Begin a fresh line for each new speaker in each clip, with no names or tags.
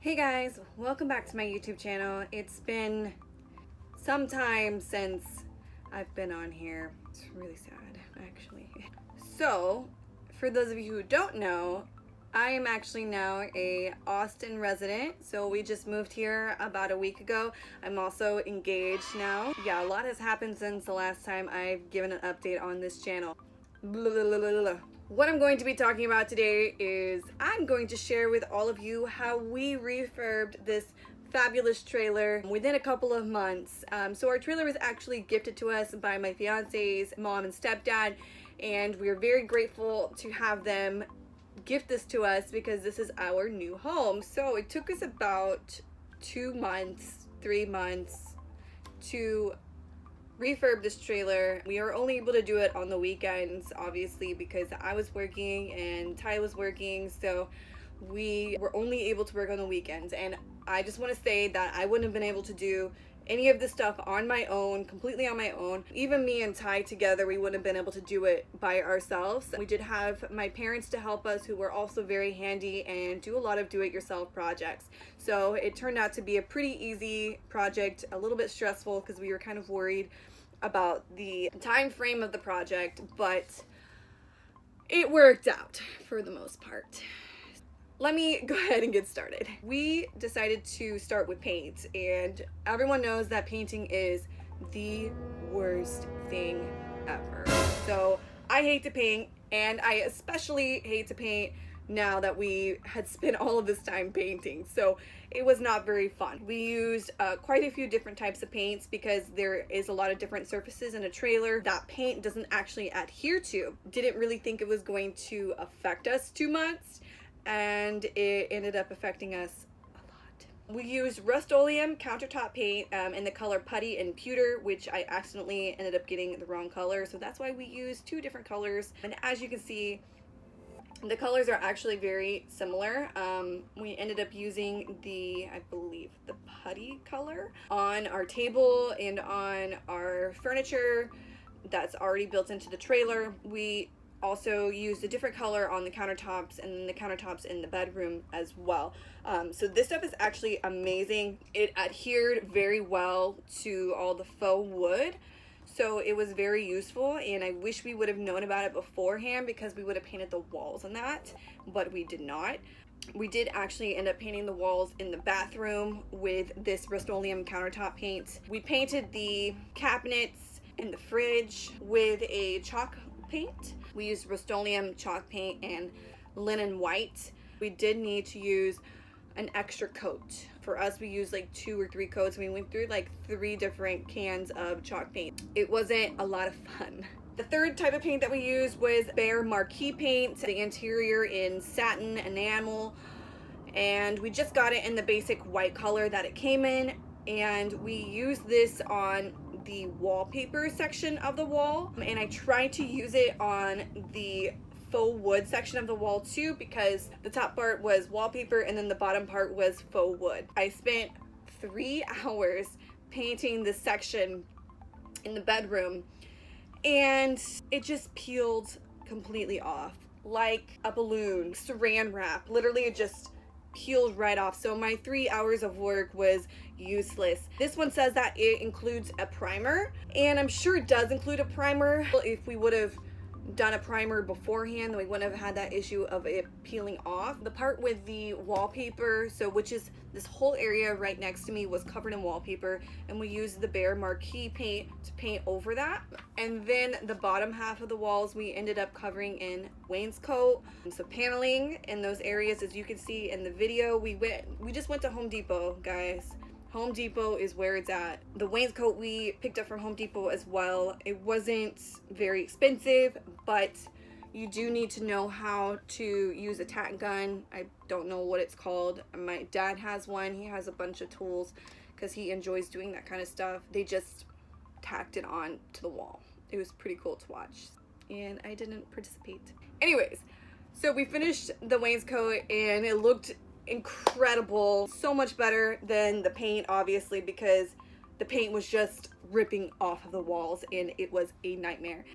Hey guys, welcome back to my YouTube channel. It's been some time since I've been on here. It's really sad, actually. So, for those of you who don't know, I am actually now a Austin resident. So we just moved here about a week ago. I'm also engaged now. Yeah, a lot has happened since the last time I've given an update on this channel. Blah, blah, blah, blah, blah. What I'm going to be talking about today is I'm going to share with all of you how we refurbed this fabulous trailer within a couple of months. So our trailer was actually gifted to us by my fiance's mom and stepdad, and we're very grateful to have them gift this to us because this is our new home. So it took us about 2 months, 3 months to refurb this trailer. We were only able to do it on the weekends, obviously, because I was working and Ty was working, so we were only able to work on the weekends. And I just want to say that I wouldn't have been able to do any of this stuff on my own, completely on my own. Even me and Ty together, we wouldn't have been able to do it by ourselves. We did have my parents to help us, who were also very handy and do a lot of do-it-yourself projects. So it turned out to be a pretty easy project, a little bit stressful because we were kind of worried about the time frame of the project, but it worked out for the most part. Let me go ahead and get started. We decided to start with paint, and everyone knows that painting is the worst thing ever. So I hate to paint, and I especially hate to paint now that we had spent all of this time painting. So it was not very fun. We used quite a few different types of paints because there is a lot of different surfaces in a trailer that paint doesn't actually adhere to. Didn't really think it was going to affect us too much, and it ended up affecting us a lot. We used Rust-Oleum countertop paint in the color putty and pewter, which I accidentally ended up getting the wrong color, so that's why we used 2 different colors. And as you can see, the colors are actually very similar. We ended up using I believe the putty color on our table and on our furniture that's already built into the trailer. We also used a different color on the countertops and the countertops in the bedroom as well. So this stuff is actually amazing. It adhered very well to all the faux wood. So it was very useful, and I wish we would have known about it beforehand because we would have painted the walls on that, but we did not. We did actually end up painting the walls in the bathroom with this Rust-Oleum countertop paint. We painted the cabinets and the fridge with a chalk paint. We used Rust-Oleum chalk paint and linen white. We did need to use an extra coat. For us, we used like 2 or 3 coats. We went through like 3 different cans of chalk paint. It wasn't a lot of fun. The third type of paint that we used was Behr marquee paint, the interior in satin enamel, and we just got it in the basic white color that it came in, and we used this on the wallpaper section of the wall, and I tried to use it on the faux wood section of the wall too, because the top part was wallpaper and then the bottom part was faux wood. I spent 3 hours painting this section in the bedroom, and it just peeled completely off like a balloon. Saran wrap, literally it just peeled right off. So my 3 hours of work was useless. This one says that it includes a primer, and I'm sure it does include a primer. If we would have done a primer beforehand, then we wouldn't have had that issue of it peeling off. The part with the wallpaper, so which is this whole area right next to me, was covered in wallpaper, and we used the Behr marquee paint to paint over that. And then the bottom half of the walls we ended up covering in wainscot. So paneling in those areas, as you can see in the video, we just went to Home Depot, guys. Home Depot is where it's at. The wainscot we picked up from Home Depot as well. It wasn't very expensive, but you do need to know how to use a tack gun. I don't know what it's called. My dad has one. He has a bunch of tools because he enjoys doing that kind of stuff. They just tacked it on to the wall. It was pretty cool to watch, and I didn't participate. Anyways, so we finished the wainscot, and it looked incredible. So much better than the paint, obviously, because the paint was just ripping off of the walls and it was a nightmare.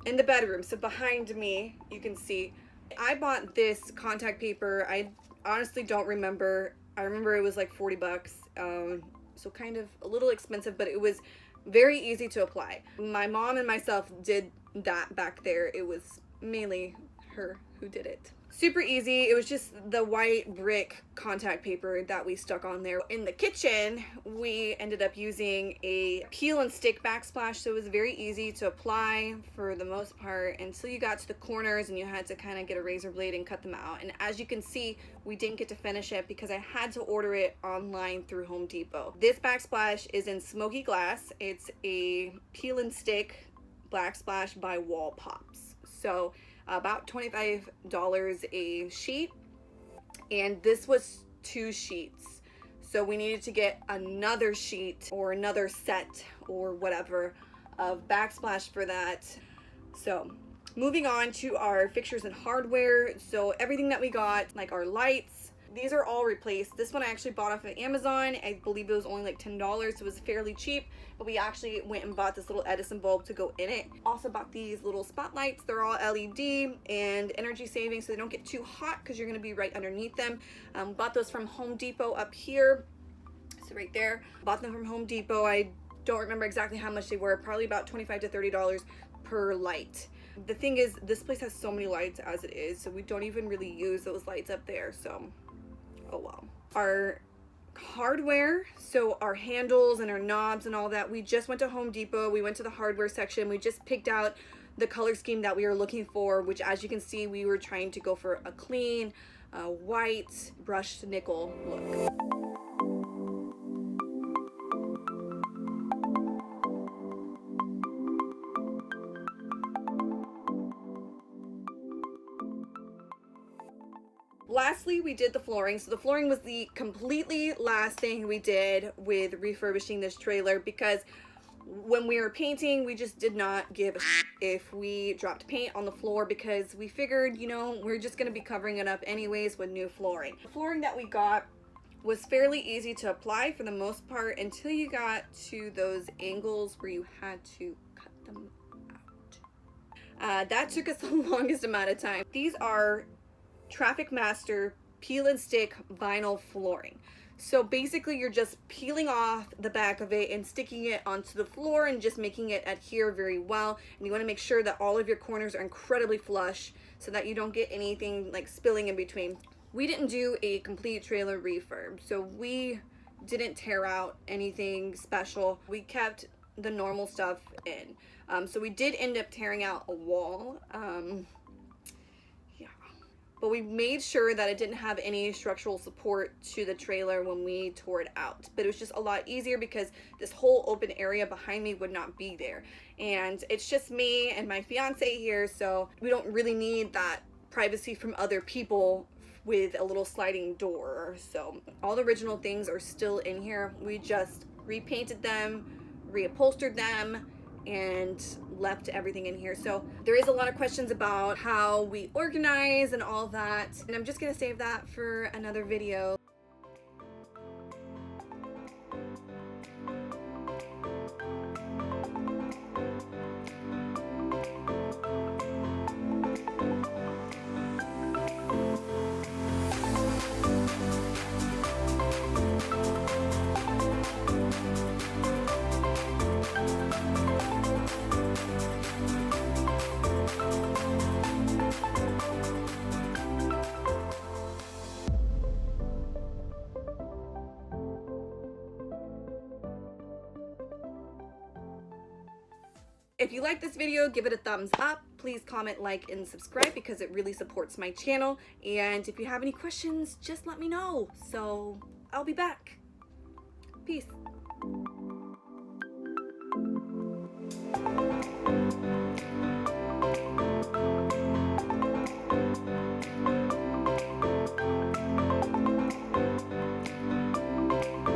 In the bedroom, so behind me, you can see I bought this contact paper. I honestly don't remember I remember it was like 40 bucks. So kind of a little expensive, but it was very easy to apply. My mom and myself did that back there. It was mainly her who did it. Super easy. It was just the white brick contact paper that we stuck on there. In the kitchen, we ended up using a peel and stick backsplash, so it was very easy to apply for the most part until you got to the corners and you had to kind of get a razor blade and cut them out. And as you can see, we didn't get to finish it because I had to order it online through Home Depot. This backsplash is in smoky glass. It's a peel and stick backsplash by Wall Pops. So about $25 a sheet, and this was 2 sheets, so we needed to get another sheet or another set or whatever of backsplash for that. So moving on to our fixtures and hardware. So everything that we got, like our lights, these are all replaced. This one I actually bought off of Amazon. I believe it was only like $10, so it was fairly cheap, but we actually went and bought this little Edison bulb to go in it. Also bought these little spotlights. They're all LED and energy saving, so they don't get too hot because you're going to be right underneath them. Bought those from Home Depot up here, so right there. Bought them from Home Depot. I don't remember exactly how much they were, probably about $25 to $30 per light. The thing is, this place has so many lights as it is, so we don't even really use those lights up there, so oh well. Our hardware, so our handles and our knobs and all that, we just went to Home Depot. We went to the hardware section. We just picked out the color scheme that we were looking for, which, as you can see, we were trying to go for a clean white brushed nickel look. Lastly, we did the flooring. So the flooring was the completely last thing we did with refurbishing this trailer, because when we were painting, we just did not give a shit if we dropped paint on the floor, because we figured, you know, we're just going to be covering it up anyways with new flooring. The flooring that we got was fairly easy to apply for the most part until you got to those angles where you had to cut them out. That took us the longest amount of time. These are Traffic Master peel and stick vinyl flooring. So basically you're just peeling off the back of it and sticking it onto the floor and just making it adhere very well. And you want to make sure that all of your corners are incredibly flush so that you don't get anything like spilling in between. We didn't do a complete trailer refurb, so we didn't tear out anything special. We kept the normal stuff in. So we did end up tearing out a wall. But we made sure that it didn't have any structural support to the trailer when we tore it out. But it was just a lot easier because this whole open area behind me would not be there. And it's just me and my fiance here, so we don't really need that privacy from other people with a little sliding door. So all the original things are still in here. We just repainted them, reupholstered them, and left everything in here. So there is a lot of questions about how we organize and all that, and I'm just gonna save that for another video. If you like this video, give it a thumbs up. Please comment, like, and subscribe because it really supports my channel. And if you have any questions, just let me know. So I'll be back. Peace.